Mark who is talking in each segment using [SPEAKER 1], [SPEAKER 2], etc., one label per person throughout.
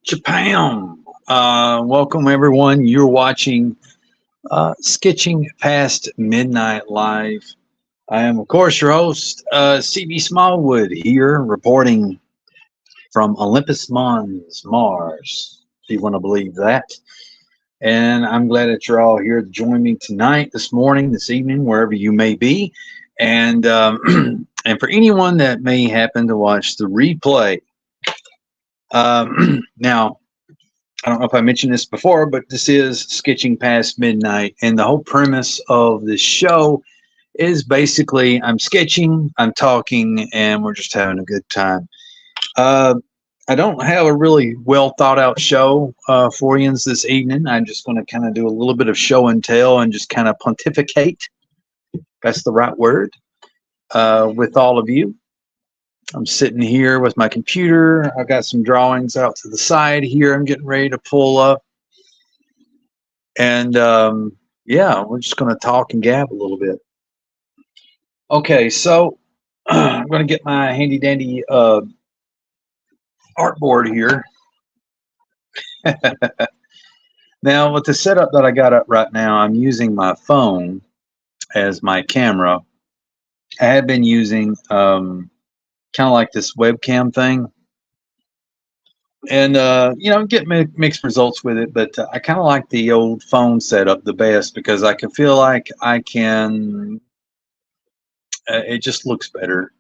[SPEAKER 1] Japan. Welcome everyone. You're watching Sketching Past Midnight Live. I am, of course, your host, CB Smallwood, here reporting from Olympus Mons, Mars, if you want to believe that. And I'm glad that you're all here to join me tonight, this morning, this evening, wherever you may be. And and for anyone that may happen to watch the replay, now I don't know if I mentioned this before, but this is Sketching Past Midnight. And the whole premise of this show is basically I'm sketching, I'm talking, and we're just having a good time. I don't have a really well thought out show for you this evening. I'm just going to kind of do a little bit of show and tell and just kind of pontificate. That's the right word with all of you. I'm sitting here with my computer. I've got some drawings out to the side here. I'm getting ready to pull up. And yeah, we're just going to talk and gab a little bit. Okay, so I'm going to get my handy dandy artboard here. Now, with the setup that I got up right now, I'm using my phone as my camera. I have been using kind of like this webcam thing, and you know, get mixed results with it, but I kind of like the old phone setup the best because I can feel like I can it just looks better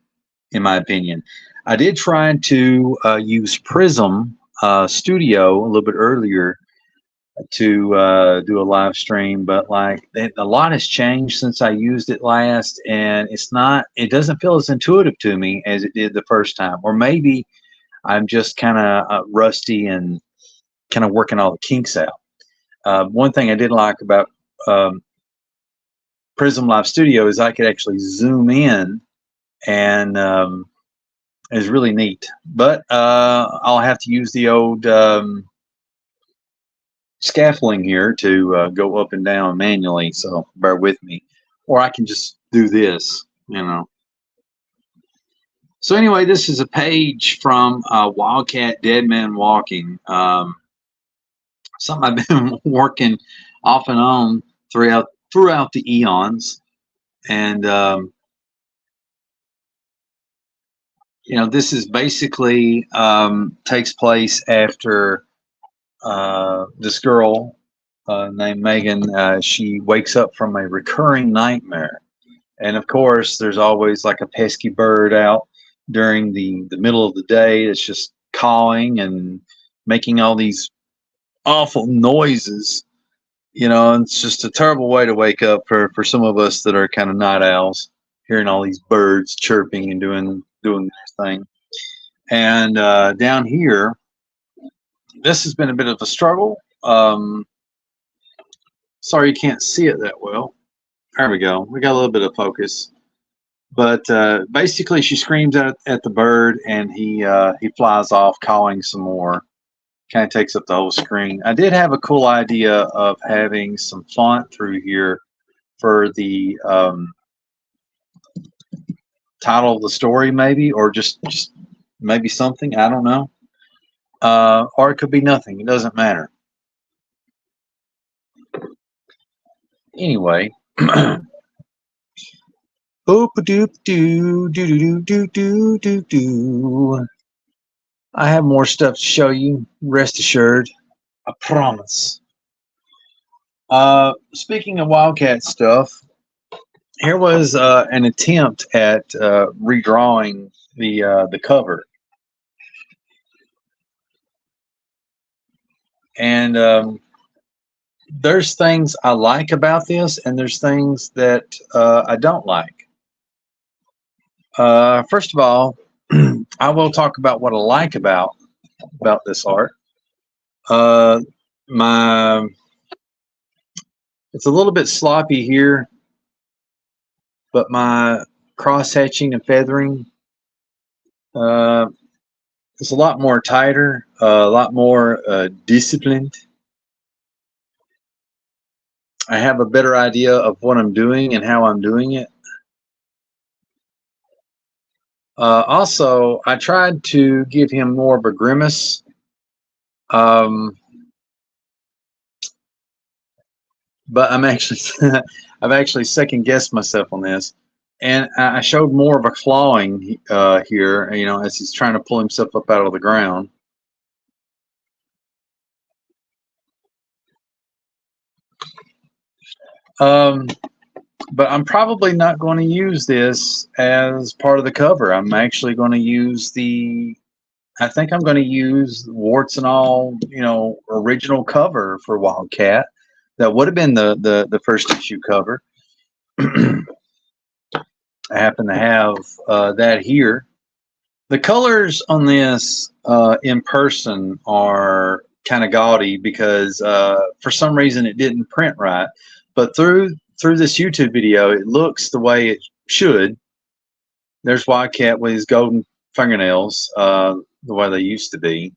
[SPEAKER 1] in my opinion. I did try to use Prism Studio a little bit earlier to do a live stream, but like a lot has changed since I used it last, and it doesn't feel as intuitive to me as it did the first time. Or maybe I'm just kind of rusty and kind of working all the kinks out. One thing I did like about Prism Live Studio is I could actually zoom in, and it's really neat. But I'll have to use the old scaffolding here to go up and down manually, so bear with me. Or I can just do this, you know. So anyway, this is a page from Wildcat Dead Man Walking. Something I've been working off and on throughout the eons, and you know, this is basically takes place after this girl named Megan. She wakes up from a recurring nightmare, and of course, there's always like a pesky bird out during the middle of the day. It's just cawing and making all these awful noises. You know, and it's just a terrible way to wake up for some of us that are kind of night owls, hearing all these birds chirping and doing their thing. And down here, this has been a bit of a struggle. Sorry you can't see it that well. There we go. We got a little bit of focus. But basically, she screams at the bird, and he flies off, calling some more. Kind of takes up the whole screen. I did have a cool idea of having some font through here for the title of the story, maybe, or just maybe something. I don't know. Or it could be nothing. It doesn't matter. Anyway. Boop doop doo doo doo doo doo doo doo. I have more stuff to show you. Rest assured, I promise. Speaking of Wildcat stuff, here was an attempt at redrawing the cover, and there's things I like about this, and there's things that I don't like. First of all, I will talk about what I like about this art. It's a little bit sloppy here, but my cross hatching and feathering is a lot more tighter, a lot more disciplined. I have a better idea of what I'm doing and how I'm doing it. Also, I tried to give him more of a grimace Um, but I'm actually I've actually second guessed myself on this, and I showed more of a clawing here. You know, as he's trying to pull himself up out of the ground. Um, but I'm probably not going to use this as part of the cover. I'm actually going to use I think I'm going to use warts and all, you know, original cover for Wildcat. That would have been the first issue cover. I happen to have that here. The colors on this in person are kind of gaudy because for some reason it didn't print right. But through this YouTube video, it looks the way it should. There's Wildcat with his golden fingernails, the way they used to be.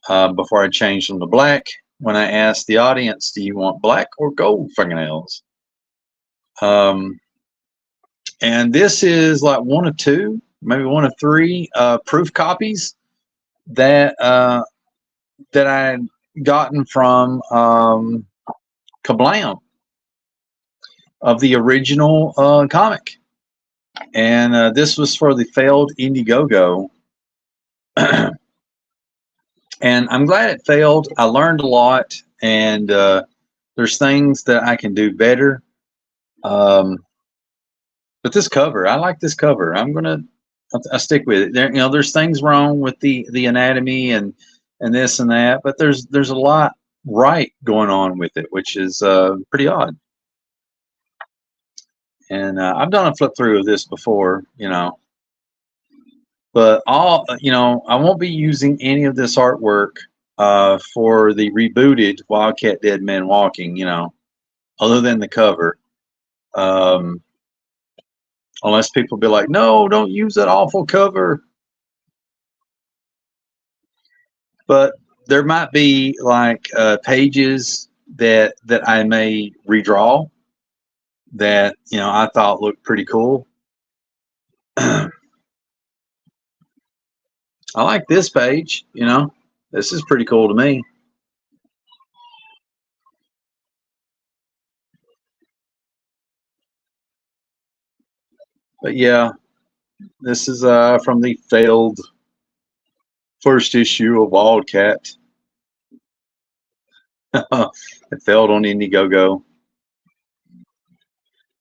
[SPEAKER 1] Before I changed them to black, when I asked the audience, "Do you want black or gold fingernails?" And this is like one of two, maybe one of three proof copies that that I had gotten from Kablam of the original comic, and this was for the failed Indiegogo. And I'm glad it failed. I learned a lot, and there's things that I can do better. But this cover, I like this cover. I stick with it. There, you know, there's things wrong with the anatomy and this and that, but there's a lot right going on with it, which is pretty odd. And I've done a flip through of this before, you know, but you know, I won't be using any of this artwork for the rebooted Wildcat Dead Men Walking, you know, other than the cover. Unless people be like, no, don't use that awful cover. But there might be like pages that I may redraw that, you know, I thought looked pretty cool. I like this page, you know, this is pretty cool to me. But yeah, this is from the failed first issue of Wildcat. It failed on Indiegogo.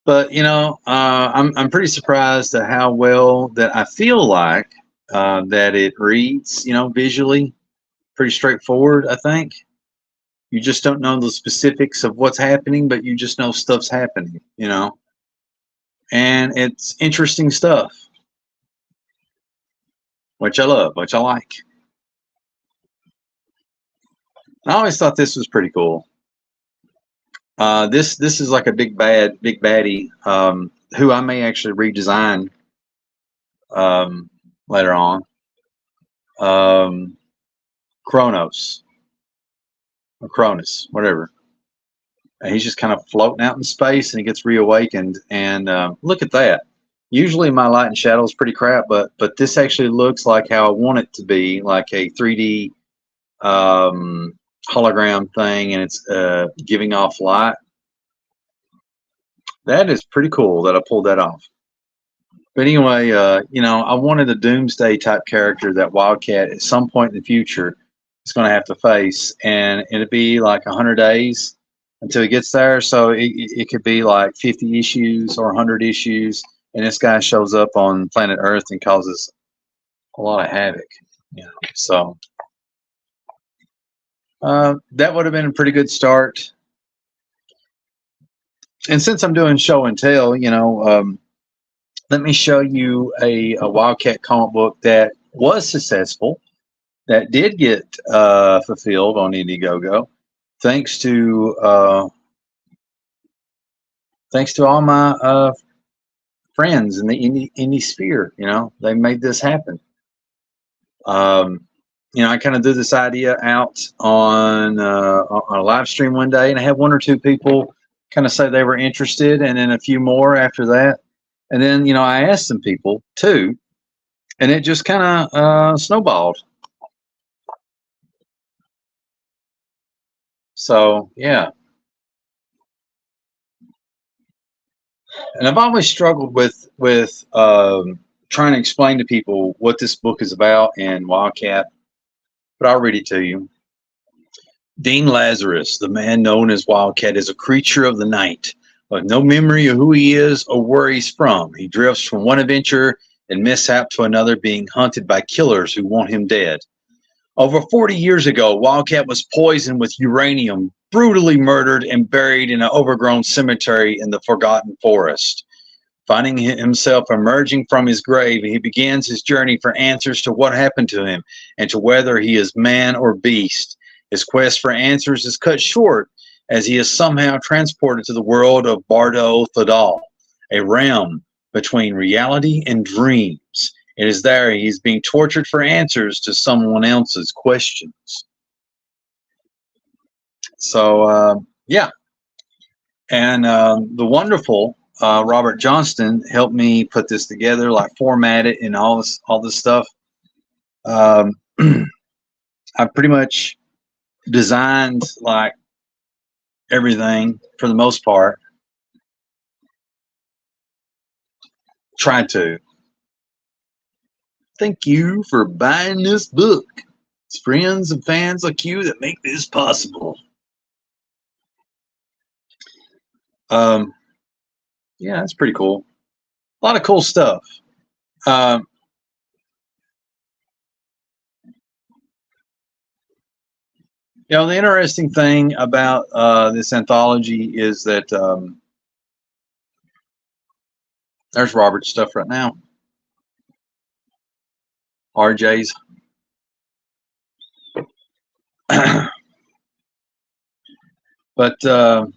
[SPEAKER 1] But you know, I'm pretty surprised at how well that I feel like that it reads. You know, visually, pretty straightforward. I think you just don't know the specifics of what's happening, but you just know stuff's happening. You know, and it's interesting stuff, which I love, which I like. I always thought this was pretty cool. This is like a big baddie who I may actually redesign later on. Kronos or Cronus, whatever. And he's just kind of floating out in space, and he gets reawakened. And look at that. Usually my light and shadow is pretty crap, but this actually looks like how I want it to be, like a 3D hologram thing, and it's giving off light. That is pretty cool that I pulled that off. But anyway, you know, I wanted a doomsday type character that Wildcat at some point in the future is going to have to face, and it'd be like 100 days until he gets there. So it could be like 50 issues or 100 issues, and this guy shows up on planet Earth and causes a lot of havoc. You know, so that would have been a pretty good start. And since I'm doing show and tell, you know, let me show you a Wildcat comic book that was successful, that did get fulfilled on Indiegogo, thanks to all my friends in the indie sphere. You know, they made this happen. You know, I kind of threw this idea out on a live stream one day, and I had one or two people kind of say they were interested, and then a few more after that. And then, you know, I asked some people too, and it just kind of snowballed. So yeah, and I've always struggled with trying to explain to people what this book is about in Wildcat, but I'll read it to you. Dean Lazarus, the man known as Wildcat, is a creature of the night, with no memory of who he is or where he's from. He drifts from one adventure and mishap to another, being hunted by killers who want him dead. Over 40 years ago, Wildcat was poisoned with uranium, brutally murdered, and buried in an overgrown cemetery in the Forgotten Forest. Finding himself emerging from his grave, he begins his journey for answers to what happened to him and to whether he is man or beast. His quest for answers is cut short as he is somehow transported to the world of Bardo Thadal, a realm between reality and dreams. It is there he is being tortured for answers to someone else's questions. So, yeah. And the wonderful Robert Johnston helped me put this together, like format it and all this stuff. I pretty much designed like everything for the most part. Tried to. Thank you for buying this book. It's friends and fans like you that make this possible. Yeah, that's pretty cool. A lot of cool stuff. You know, the interesting thing about this anthology is that there's Robert's stuff right now. RJ's. But, you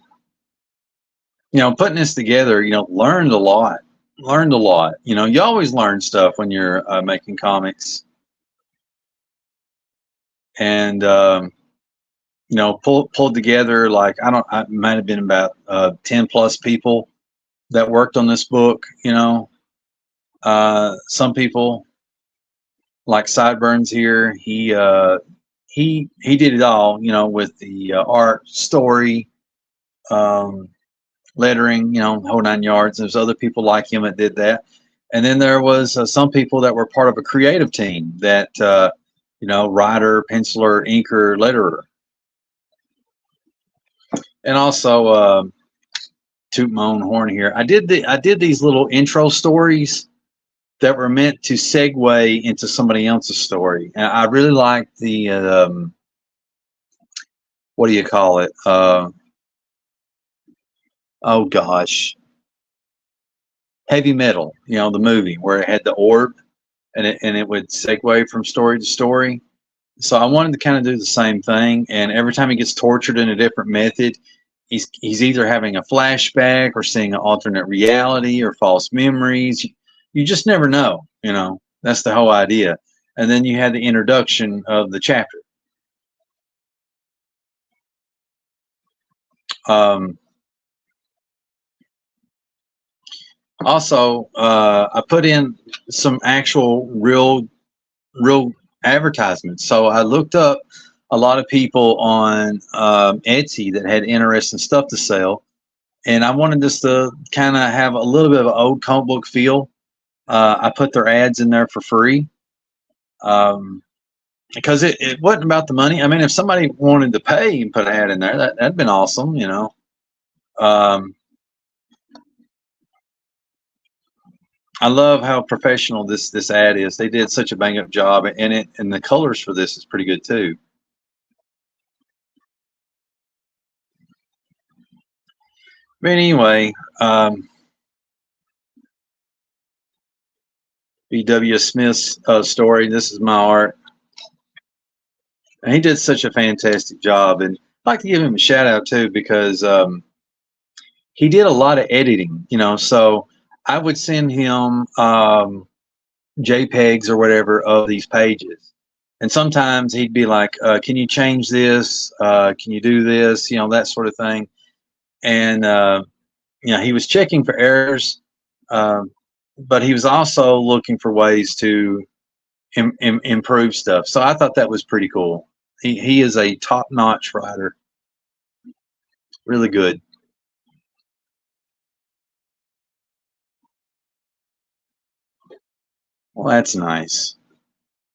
[SPEAKER 1] know, putting this together, you know, learned a lot. You know, you always learn stuff when you're making comics. And, you know, pulled together, like, I might have been about 10 plus people that worked on this book, you know. Some people, like Sideburns here, he did it all, you know, with the art, story, lettering, you know, whole 9 yards. There's other people like him that did that. And then there was some people that were part of a creative team that, you know, writer, penciler, inker, letterer. And also, toot my own horn here. I did these little intro stories that were meant to segue into somebody else's story. And I really liked the, what do you call it? Oh gosh. Heavy Metal, you know, the movie where it had the orb and it would segue from story to story. So I wanted to kind of do the same thing. And every time he gets tortured in a different method, he's either having a flashback or seeing an alternate reality or false memories. You just never know, you know. That's the whole idea. And then you had the introduction of the chapter. Also, I put in some actual real advertisements. So I looked up a lot of people on Etsy that had interesting stuff to sell, and I wanted this to kind of have a little bit of an old comic book feel. I put their ads in there for free because it wasn't about the money. I mean, if somebody wanted to pay and put an ad in there, that'd been awesome, you know. I love how professional this ad is. They did such a bang up job, and the colors for this is pretty good too. But anyway, B.W. Smith's story. This is my art. And he did such a fantastic job, and I'd like to give him a shout out too because he did a lot of editing. You know, so I would send him JPEGs or whatever of these pages, and sometimes he'd be like, "Can you change this? Can you do this? You know, that sort of thing." And you know, he was checking for errors, but he was also looking for ways to improve stuff. So I thought that was pretty cool. He is a top-notch writer. Really good. Well, that's nice.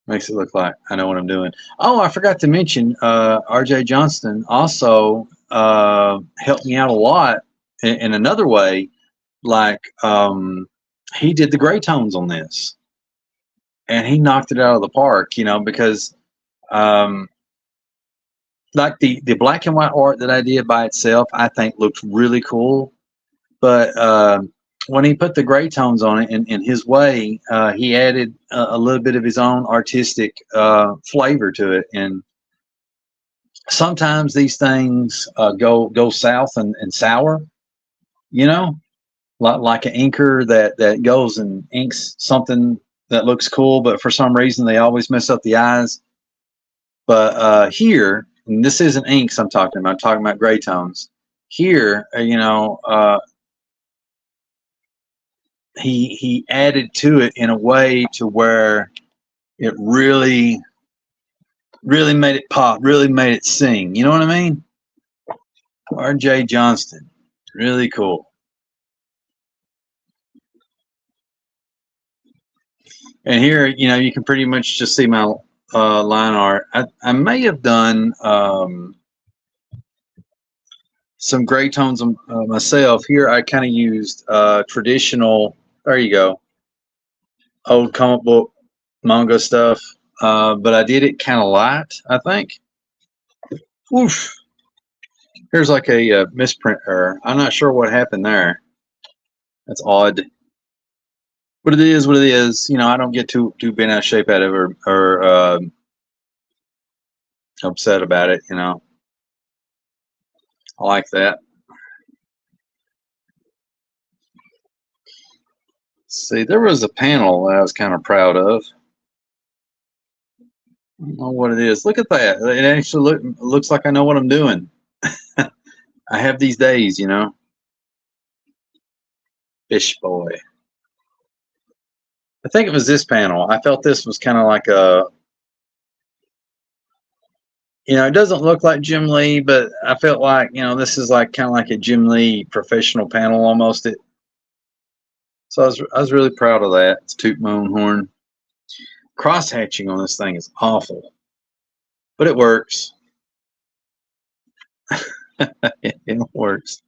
[SPEAKER 1] Makes it look like I know what I'm doing. Oh, I forgot to mention, RJ Johnston also helped me out a lot in another way. Like, he did the gray tones on this, and he knocked it out of the park. You know, because um, like the black and white art that I did by itself, I think looks really cool. But when he put the gray tones on it in his way, he added a little bit of his own artistic flavor to it. And sometimes these things go south and sour, you know, like an inker that goes and inks something that looks cool, but for some reason they always mess up the eyes. But here, and this isn't inks I'm talking about. I'm talking about gray tones. Here, he added to it in a way to where it really made it pop, really made it sing. You know what I mean? RJ Johnston, really cool. And here, you can pretty much just see my line art. I may have done some gray tones myself. Here, I kind of used traditional. There you go, old comic book manga stuff. But I did it kind of light, I think. Oof. Here's like a misprint error. I'm not sure what happened there. That's odd. But it is what it is. I don't get too bent out of shape out of it or upset about it. I like that. See, there was a panel that I was kind of proud of. I don't know what it is. Look at that. It actually looks like I know what I'm doing. I have these days, Fish boy. I think it was this panel. I felt this was kind of like it doesn't look like Jim Lee, but I felt like, this is like kind of like a Jim Lee professional panel almost. So I was really proud of that. It's toot my own horn. Cross hatching on this thing is awful, but it works. It works.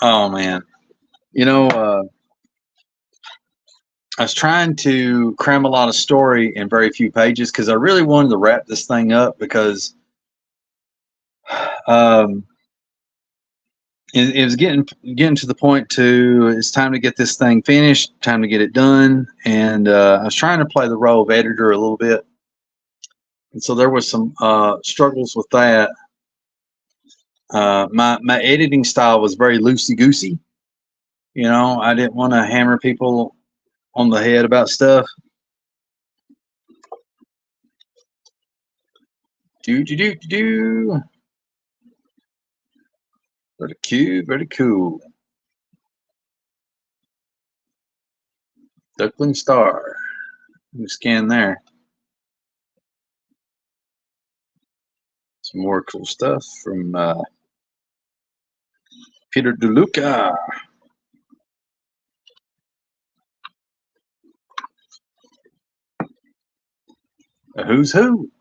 [SPEAKER 1] Oh man, I was trying to cram a lot of story in very few pages because I really wanted to wrap this thing up because it was getting to the point it's time to get this thing finished, time to get it done, and I was trying to play the role of editor a little bit, and so there was some struggles with that. My editing style was very loosey goosey. I didn't want to hammer people on the head about stuff. Do. Very cute, very cool. Duckling Star. You scan there. Some more cool stuff from Peter DeLuca. A who's who.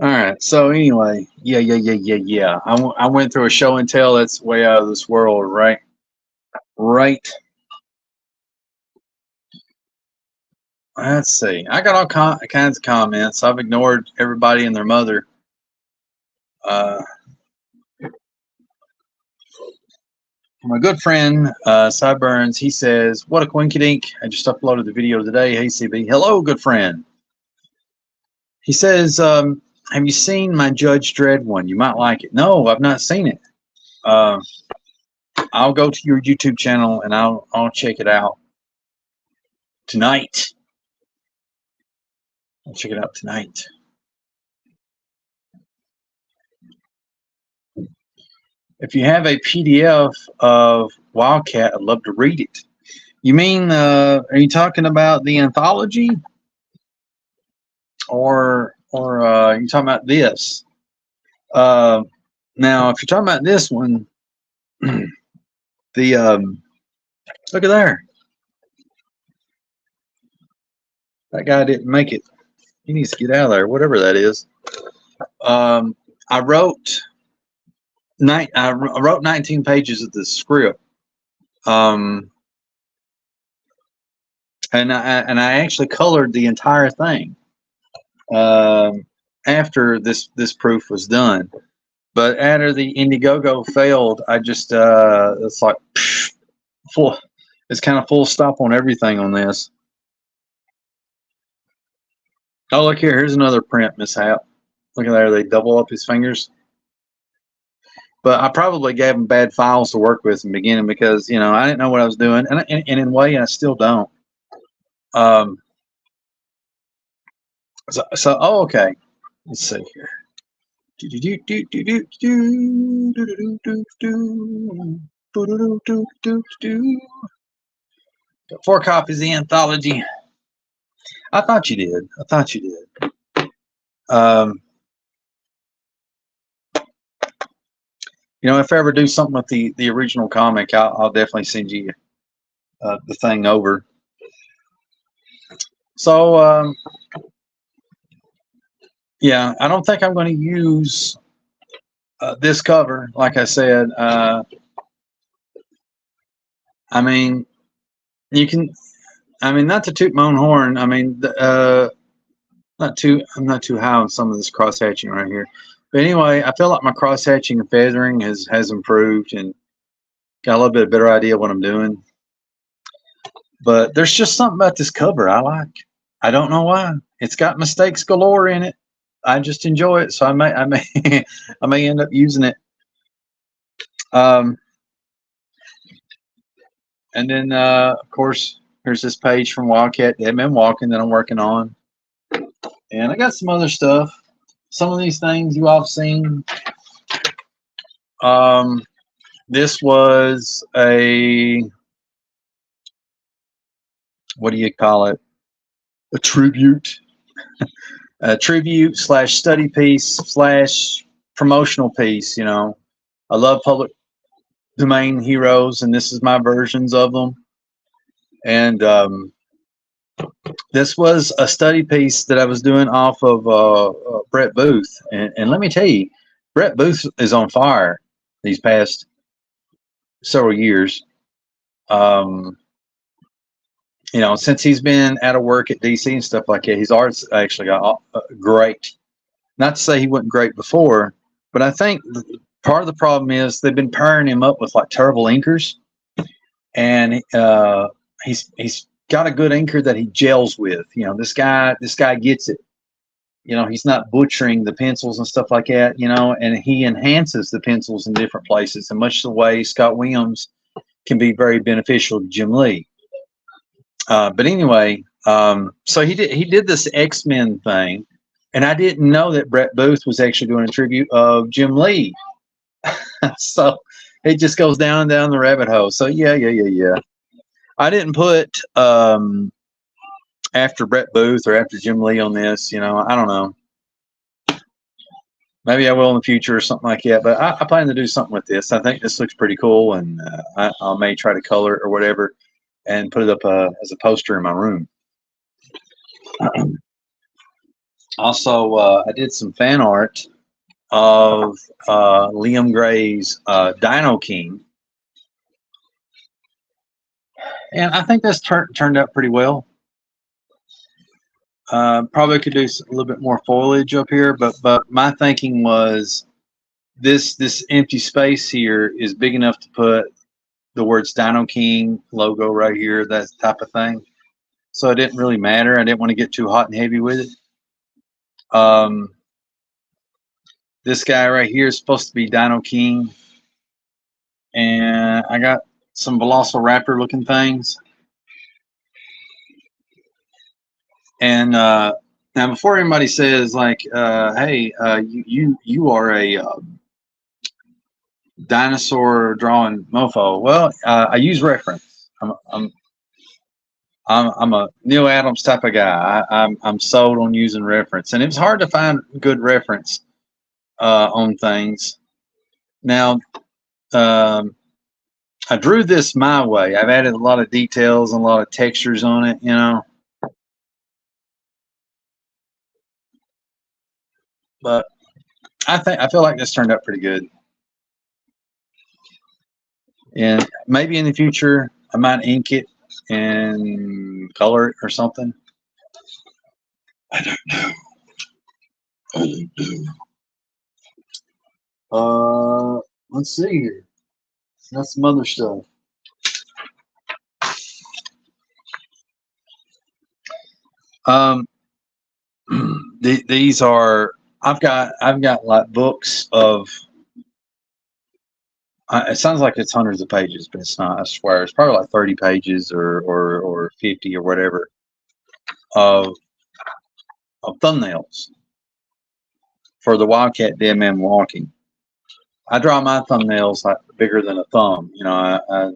[SPEAKER 1] All right. So anyway, yeah. I went through a show and tell that's way out of this world, right? Right. Let's see. I got all kinds of comments. I've ignored everybody and their mother. My good friend, Sideburns, he says, "What a quinkydink. I just uploaded the video today. Hey, CB. Hello, good friend." He says, "Have you seen my Judge Dredd one? You might like it." No, I've not seen it. I'll go to your YouTube channel and I'll check it out tonight. I'll check it out tonight. If you have a PDF of Wildcat, I'd love to read it. You mean, are you talking about the anthology? or you're talking about this. Now, if you're talking about this one, the look at there. That guy didn't make it. He needs to get out of there, whatever that is. I wrote 19 pages of the script, and I actually colored the entire thing after this proof was done. But after the Indiegogo failed, I just it's like full. It's kind of full stop on everything on this. Oh, look here. Here's another print mishap. Look at there. They double up his fingers. But I probably gave him bad files to work with in the beginning because, you know, I didn't know what I was doing. And in a way, I still don't. So oh, okay. Let's see here. Got 4 copies of the anthology. I thought you did. I thought you did. You know, if I ever do something with the original comic, I'll definitely send you the thing over. So yeah, I don't think I'm going to use this cover. Like I said, I mean, you can. I mean, not to toot my own horn. I mean, I'm not too high on some of this cross hatching right here. But anyway, I feel like my cross hatching and feathering has improved and got a little bit better idea what I'm doing. But there's just something about this cover I like. I don't know why. It's got mistakes galore in it. I just enjoy it, so I may I may end up using it. And then of course, here's this page from Wildcat Dead Man Walking that I'm working on, and I got some other stuff. Some of these things you all have seen. This was a, what do you call it? A tribute. A tribute / study piece / promotional piece. You know, I love public domain heroes, and this is my versions of them. And this was a study piece that I was doing off of Brett Booth, and let me tell you, Brett Booth is on fire these past several years. You know, since he's been out of work at DC and stuff like that, his art's actually got great. Not to say he wasn't great before, but I think part of the problem is they've been pairing him up with like terrible inkers, and he's got a good inker that he gels with. You know, this guy gets it. You know, he's not butchering the pencils and stuff like that. You know, and he enhances the pencils in different places, in much the way Scott Williams can be very beneficial to Jim Lee. But anyway, so he did this X-Men thing, and I didn't know that Brett Booth was actually doing a tribute of Jim Lee. So it just goes down and down the rabbit hole. So yeah. I didn't put after Brett Booth or after Jim Lee on this. You know, I don't know. Maybe I will in the future or something like that. But I plan to do something with this. I think this looks pretty cool, and I may try to color it or whatever, and put it up as a poster in my room. Also, I did some fan art of Liam Gray's Dino King, and I think that's turned out pretty well. Probably could do a little bit more foliage up here, but my thinking was this empty space here is big enough to put the words Dino King logo right here, that type of thing. So it didn't really matter. I didn't want to get too hot and heavy with it. This guy right here is supposed to be Dino King. And I got some Velociraptor looking things. And now before anybody says like, hey, you are a dinosaur drawing mofo. Well, I use reference. I'm a Neil Adams type of guy. I'm sold on using reference, and it's hard to find good reference on things. Now, um, I drew this my way. I've added a lot of details and a lot of textures on it, you know. But I feel like this turned out pretty good. And maybe in the future I might ink it and color it or something. I don't know. I don't know. Let's see here. That's some other stuff. These are I've got like books of. It sounds like it's hundreds of pages, but it's not. I swear, it's probably like 30 pages or 50 or whatever of thumbnails for the Wildcat Dead Man Walking. I draw my thumbnails like bigger than a thumb. You know,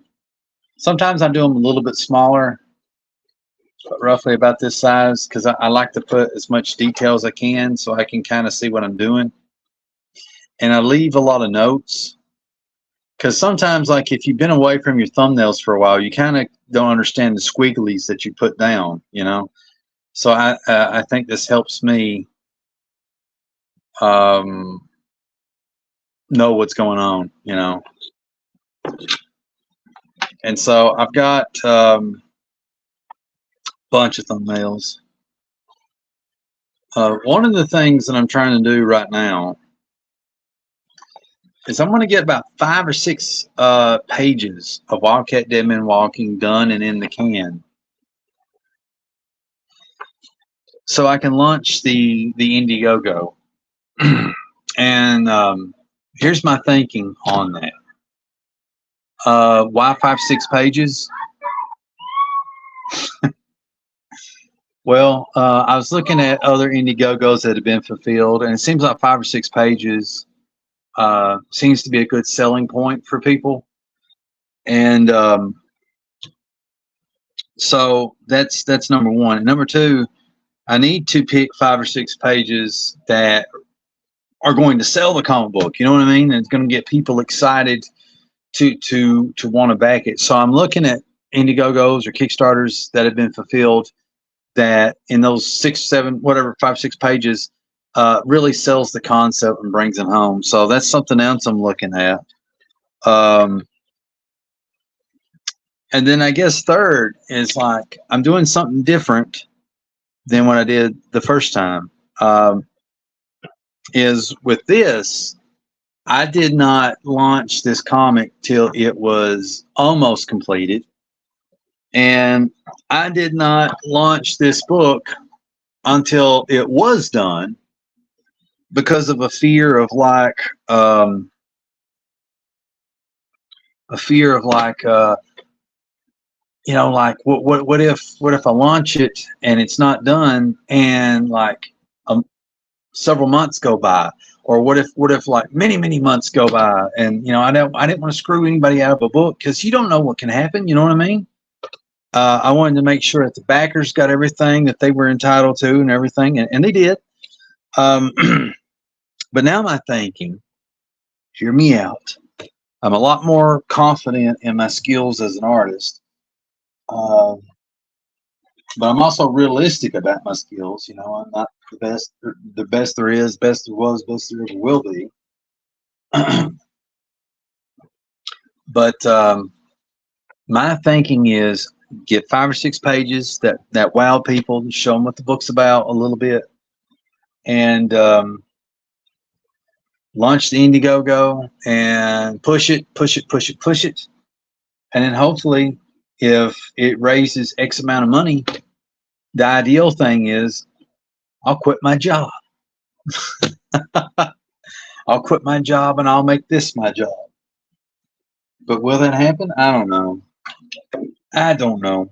[SPEAKER 1] sometimes I do them a little bit smaller, but roughly about this size, because I like to put as much detail as I can so I can kind of see what I'm doing. And I leave a lot of notes. Because sometimes, like if you've been away from your thumbnails for a while, you kind of don't understand the squigglies that you put down, you know. So I think this helps me know what's going on, you know. And so I've got a bunch of thumbnails. One of the things that I'm trying to do right now is I'm going to get about 5 or 6 pages of Wildcat Dead Man Walking done and in the can, so I can launch the Indiegogo. And here's my thinking on that. Why 5, 6 pages? Well, I was looking at other Indiegogos that have been fulfilled, and it seems like 5 or 6 pages seems to be a good selling point for people. And so that's number one. And number two, I need to pick 5 or 6 pages that are going to sell the comic book. You know what I mean? And it's going to get people excited to want to back it. So I'm looking at Indiegogos or Kickstarters that have been fulfilled, that in those 6, 7, whatever, 5, 6 pages really sells the concept and brings them home. So that's something else I'm looking at. And then I guess third is like I'm doing something different than what I did the first time. Is with this, I did not launch this comic till it was almost completed. And I did not launch this book until it was done, because of a fear of like, you know, like what if I launch it and it's not done, and like several months go by, or what if like many months go by, and you know I didn't want to screw anybody out of a book, because you don't know what can happen. You know what I mean? I wanted to make sure that the backers got everything that they were entitled to and everything, and they did. But now my thinking, hear me out. I'm a lot more confident in my skills as an artist, but I'm also realistic about my skills. You know, I'm not the best there is, best there was, best there ever will be. But my thinking is get 5 or 6 pages that wow people, show them what the book's about a little bit, and launch the Indiegogo and push it, and then hopefully, if it raises X amount of money, the ideal thing is I'll quit my job. I'll quit my job and I'll make this my job. But will that happen? I don't know. I don't know.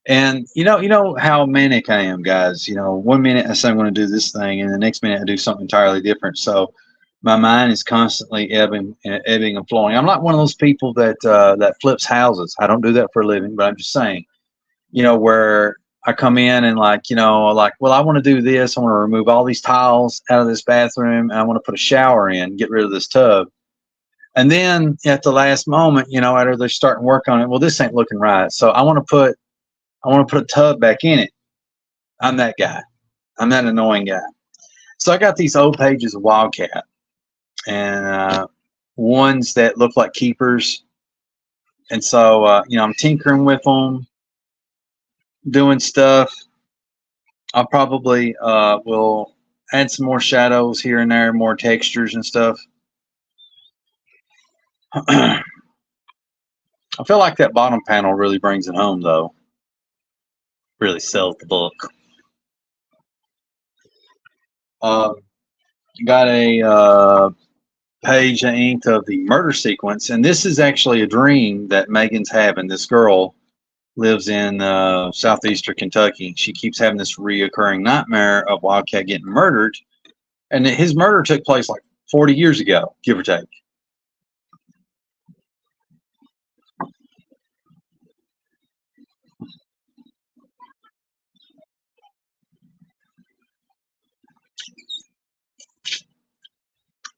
[SPEAKER 1] And you know how manic I am, guys. You know, one minute I say I'm going to do this thing, and the next minute I do something entirely different. So my mind is constantly ebbing and flowing. I'm not one of those people that that flips houses. I don't do that for a living, but I'm just saying, where I come in and like, well, I want to do this. I want to remove all these tiles out of this bathroom, and I want to put a shower in, get rid of this tub. And then at the last moment, after they're starting work on it, well, this ain't looking right. So I want to put a tub back in it. I'm that guy. I'm that annoying guy. So I got these old pages of Wildcat, and ones that look like keepers. And so, I'm tinkering with them, doing stuff. I probably will add some more shadows here and there, more textures and stuff. I feel like that bottom panel really brings it home, though. Really sells the book. Got a page inked of the murder sequence, and this is actually a dream that Megan's having. This girl lives in southeastern Kentucky. She keeps having this reoccurring nightmare of Wildcat getting murdered, and his murder took place like 40 years ago, give or take.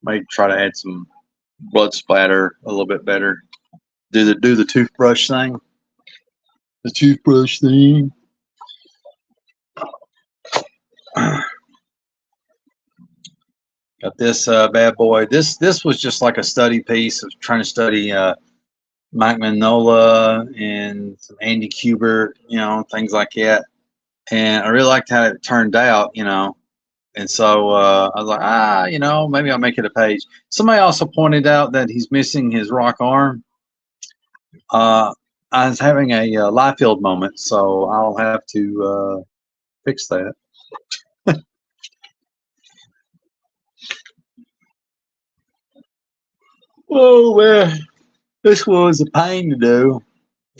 [SPEAKER 1] Might try to add some blood splatter a little bit better. Do the toothbrush thing. The toothbrush thing. Got this bad boy. This was just like a study piece of trying to study Mike Mignola and some Andy Kubert, things like that. And I really liked how it turned out, And so I was like, maybe I'll make it a page. Somebody also pointed out that he's missing his rock arm. I was having a Liefeld moment, so I'll have to fix that. Oh, man. This was a pain to do.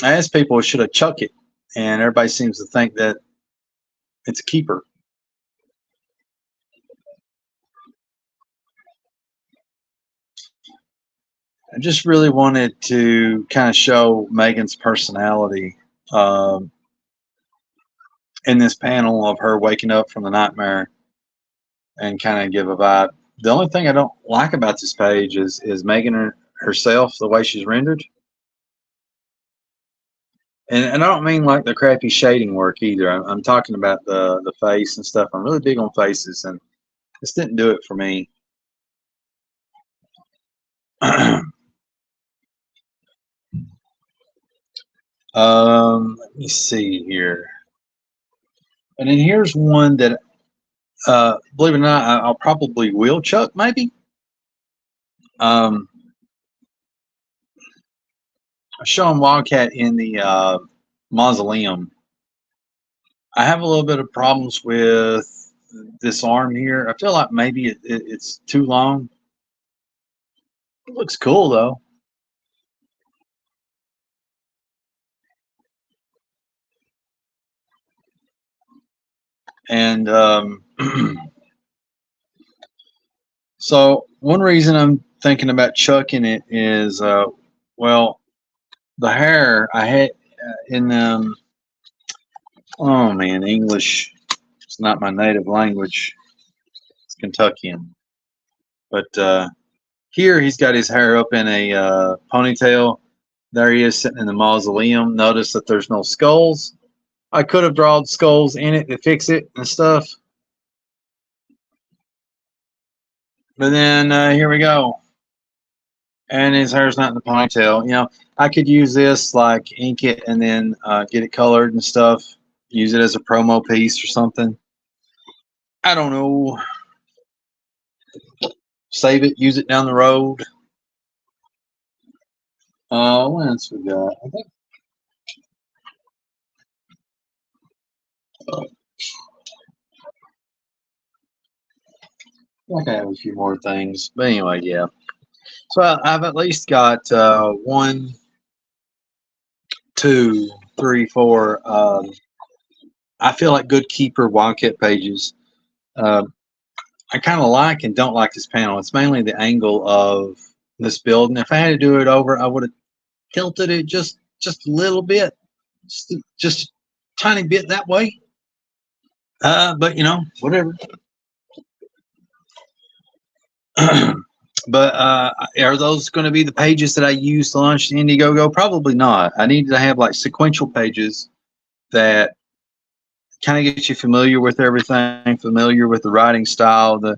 [SPEAKER 1] I asked people, should I chuck it? And everybody seems to think that it's a keeper. I just really wanted to kind of show Megan's personality in this panel of her waking up from the nightmare and kind of give a vibe. The only thing I don't like about this page is Megan herself, the way she's rendered. And I don't mean like the crappy shading work either. I'm talking about the face and stuff. I'm really big on faces, and this didn't do it for me. Let me see here. And then here's one that, believe it or not, I'll probably will chuck, maybe. I'm showing Wildcat in the mausoleum. I have a little bit of problems with this arm here. I feel like maybe it's too long. It looks cool, though. And so one reason I'm thinking about chucking it is, well, the hair I had in oh man, English. It's not my native language. It's Kentuckian. But here he's got his hair up in a ponytail. There he is sitting in the mausoleum. Notice that there's no skulls. I could have drawn skulls in it to fix it and stuff. But then here we go. And his hair's not in the ponytail. I could use this, like ink it and then get it colored and stuff. Use it as a promo piece or something. I don't know. Save it, use it down the road. What else we got? I think I have a few more things. But anyway, yeah. So I've at least got 1, 2, 3, 4. I feel like good keeper Wildcat pages. I kind of like and don't like this panel. It's mainly the angle of this building. If I had to do it over, I would have tilted it just a little bit, just a tiny bit that way. But you know, whatever. But are those going to be the pages that I use to launch the Indiegogo? Probably not. I need to have like sequential pages that kind of get you familiar with everything, familiar with the writing style, the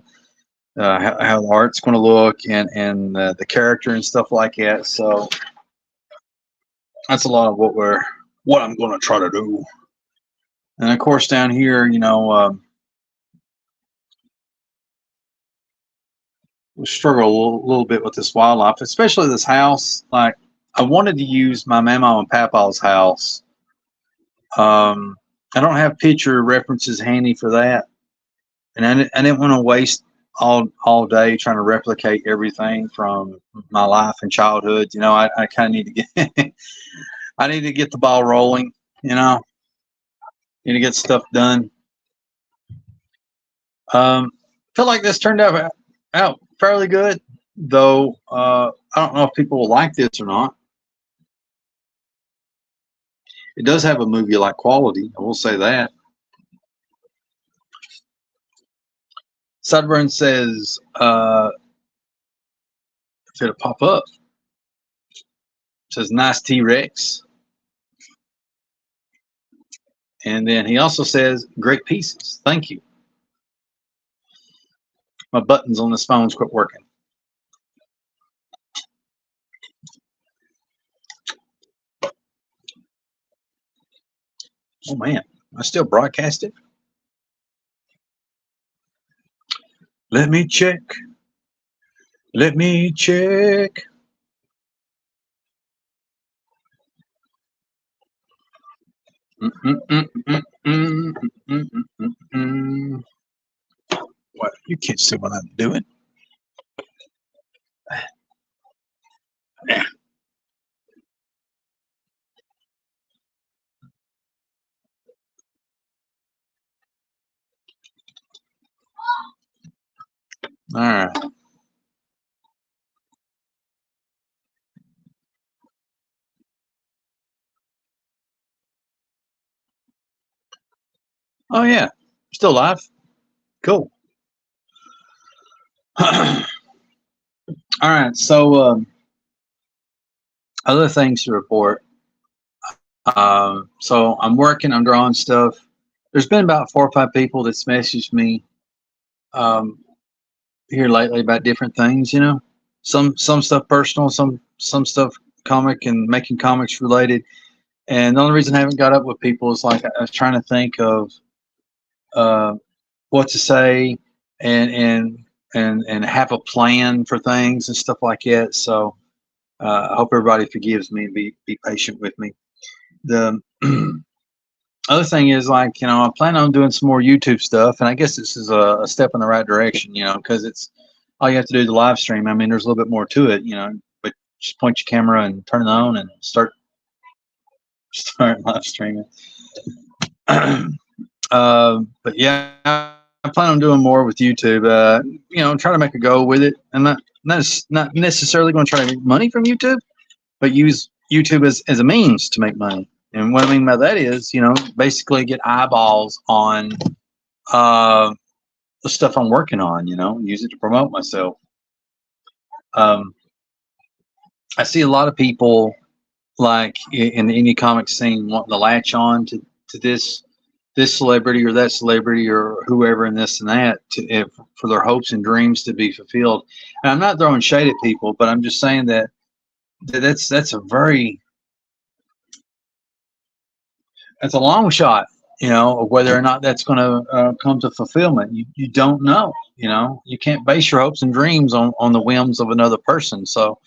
[SPEAKER 1] how the art's going to look, and the character and stuff like that. So that's a lot of what I'm going to try to do. And of course, down here, you know, we struggle a little bit with this wildlife, especially this house. Like, I wanted to use my Mama and Papa's house. I don't have picture references handy for that, and I didn't want to waste all day trying to replicate everything from my life and childhood. You know, I kind of need to get I need to get the ball rolling. You know, need to get stuff done. Feel like this turned out fairly good, though. I don't know if people will like this or not. It does have a movie-like quality, I will say that. Sideburn says, if it'll pop up, it says nice T-Rex. And then he also says, great pieces. Thank you. My buttons on this phone's quit working. Oh man, I still broadcast it. Let me check. Let me check. What? You can't see what I'm doing. Yeah. All right. Oh yeah, still live. Cool. All right. So other things to report. So I'm working. I'm drawing stuff. There's been about 4 or 5 people that's messaged me here lately about different things. You know, some stuff personal, some stuff comic and making comics related. And the only reason I haven't got up with people is like I was trying to think of what to say and have a plan for things and stuff like that. So I hope everybody forgives me and be patient with me. The other thing is, like, you know, I plan on doing some more YouTube stuff, and I guess this is a step in the right direction, you know, because it's all you have to do to live stream. I mean, there's a little bit more to it, you know, but just point your camera and turn it on and start live streaming. But yeah, I plan on doing more with YouTube. You know, try to make a go with it, and not necessarily going to try to make money from YouTube, but use YouTube as a means to make money. And what I mean by that is, you know, basically get eyeballs on the stuff I'm working on. You know, use it to promote myself. I see a lot of people, like in the indie comic scene, wanting to latch on to this celebrity or that celebrity or whoever and this and that for their hopes and dreams to be fulfilled. And I'm not throwing shade at people, but I'm just saying that's a long shot, you know, of whether or not that's going to come to fulfillment. You don't know, you know, you can't base your hopes and dreams on the whims of another person. So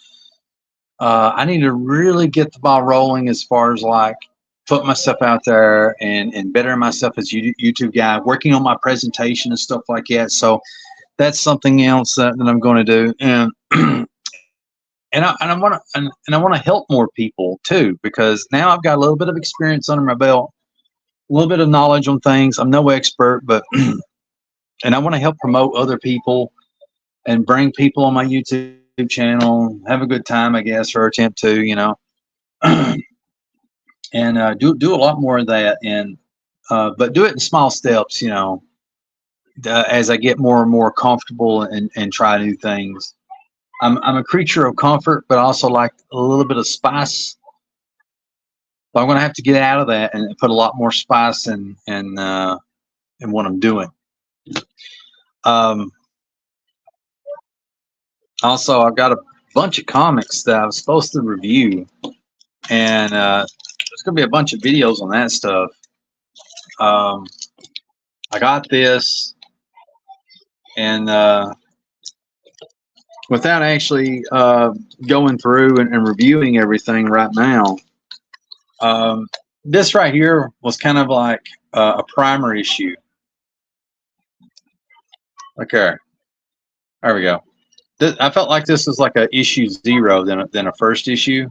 [SPEAKER 1] I need to really get the ball rolling as far as like put myself out there and better myself as a YouTube guy, working on my presentation and stuff like that. So that's something else that I'm going to do. And and I want to help more people too, because now I've got a little bit of experience under my belt, a little bit of knowledge on things. I'm no expert, but and I want to help promote other people and bring people on my YouTube channel, have a good time, I guess, or attempt to, you know, and do a lot more of that, and but do it in small steps, you know, as I get more and more comfortable and try new things. I'm a creature of comfort, but I also like a little bit of spice. So I'm going to have to get out of that and put a lot more spice in what I'm doing. Also, I've got a bunch of comics that I was supposed to review, and there's going to be a bunch of videos on that stuff. I got this, and without actually going through and reviewing everything right now, this right here was kind of like a primer issue. Okay, there we go. I felt like this was like a issue 0 than a first issue.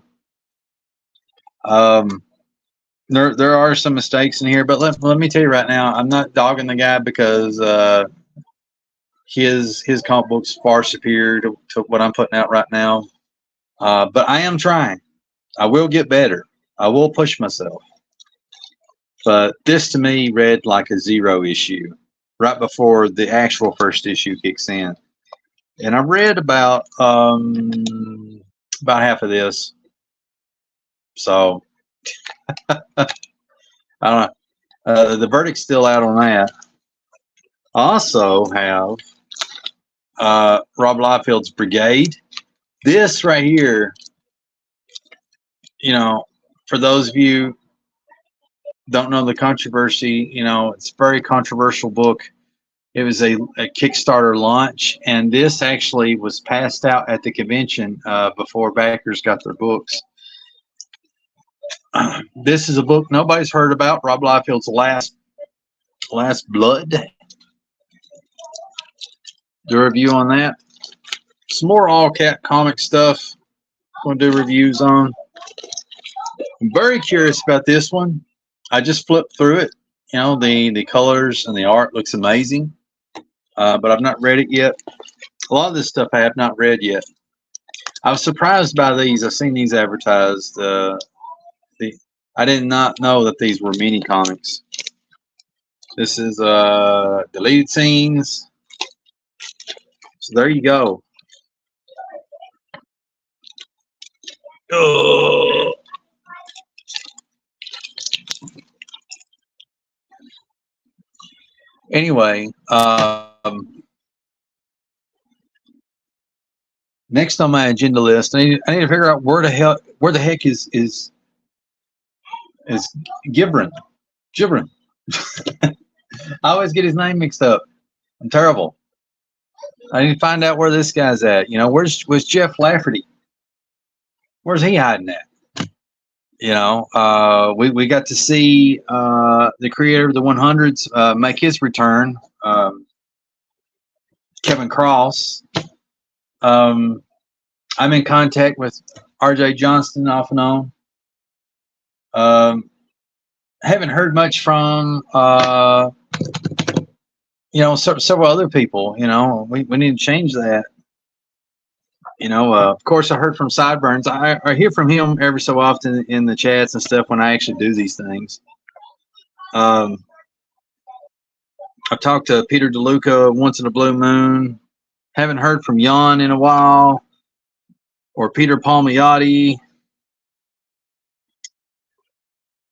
[SPEAKER 1] There are some mistakes in here, but let me tell you right now, I'm not dogging the guy because his comic book's far superior to what I'm putting out right now. But I am trying. I will get better. I will push myself. But this to me read like a 0 issue right before the actual first issue kicks in. And I read about half of this. So I don't know. The verdict's still out on that. I also have Rob Liefeld's Brigade. This right here, you know, for those of you don't know the controversy, you know, it's a very controversial book. It was a Kickstarter launch, and this actually was passed out at the convention before backers got their books. This is a book nobody's heard about, Rob Liefeld's Last Blood. Do a review on that. Some more All Cat comic stuff I'm going to do reviews on. I'm very curious about this one. I just flipped through it. You know, the colors and the art looks amazing, but I've not read it yet. A lot of this stuff I have not read yet. I was surprised by these. I've seen these advertised. I did not know that these were mini comics. This is deleted scenes. So there you go. Oh. Anyway, next on my agenda list, I need to figure out where the heck is Gibran. I always get his name mixed up. I'm terrible. I need to find out where this guy's at. You know, where's Jeff Lafferty? Where's he hiding at? You know, we got to see the creator of the 100s make his return, Kevin Cross. I'm in contact with R.J. Johnston off and on. Haven't heard much from you know, several other people. You know, we need to change that. You know, of course, I heard from Sideburns. I hear from him every so often in the chats and stuff when I actually do these things. I've talked to Peter DeLuca once in a blue moon. Haven't heard from Jan in a while, or Peter Palmiotti,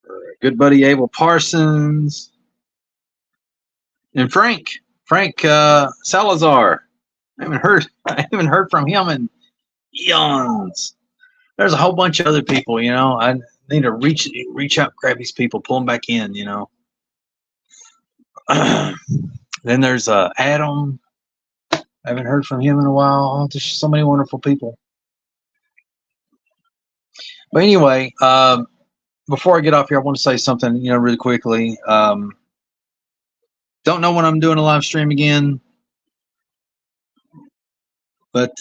[SPEAKER 1] or good buddy Abel Parsons, and Frank Salazar. I haven't heard from him in eons. There's a whole bunch of other people, you know. I need to reach out, grab these people, pull them back in, you know. Then there's Adam. I haven't heard from him in a while. Oh, there's so many wonderful people. But anyway, before I get off here, I want to say something, you know, really quickly. Don't know when I'm doing a live stream again, but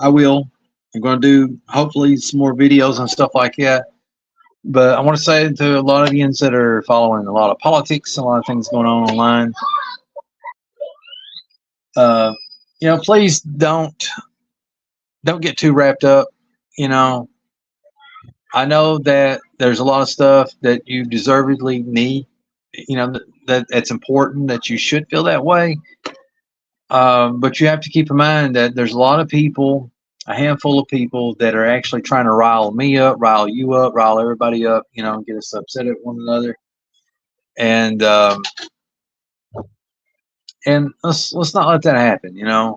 [SPEAKER 1] I will. I'm going to do hopefully some more videos and stuff like that. But I want to say to a lot of you that are following a lot of politics, a lot of things going on online, uh, please don't get too wrapped up. You know, I know that there's a lot of stuff that you deservedly need. That it's important that you should feel that way. But you have to keep in mind that there's a lot of people, a handful of people that are actually trying to rile me up, rile you up, rile everybody up. Get us upset at one another, and let's not let that happen. The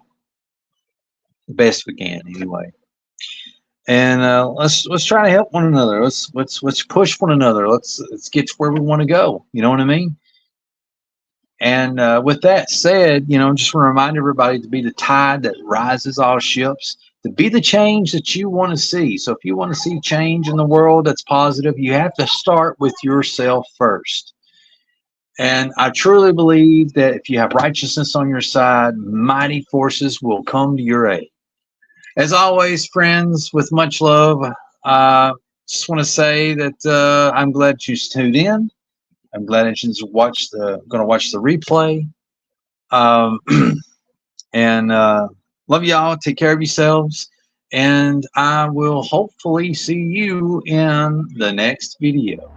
[SPEAKER 1] best we can anyway. And let's try to help one another. Let's push one another. Let's get to where we want to go. You know what I mean? And with that said, just want to remind everybody to be the tide that rises all ships, to be the change that you want to see. So if you want to see change in the world that's positive, you have to start with yourself first. And I truly believe that if you have righteousness on your side, mighty forces will come to your aid. As always, friends, with much love, just want to say that I'm glad you tuned in. I'm glad that you're going to watch the replay. And love y'all. Take care of yourselves. And I will hopefully see you in the next video.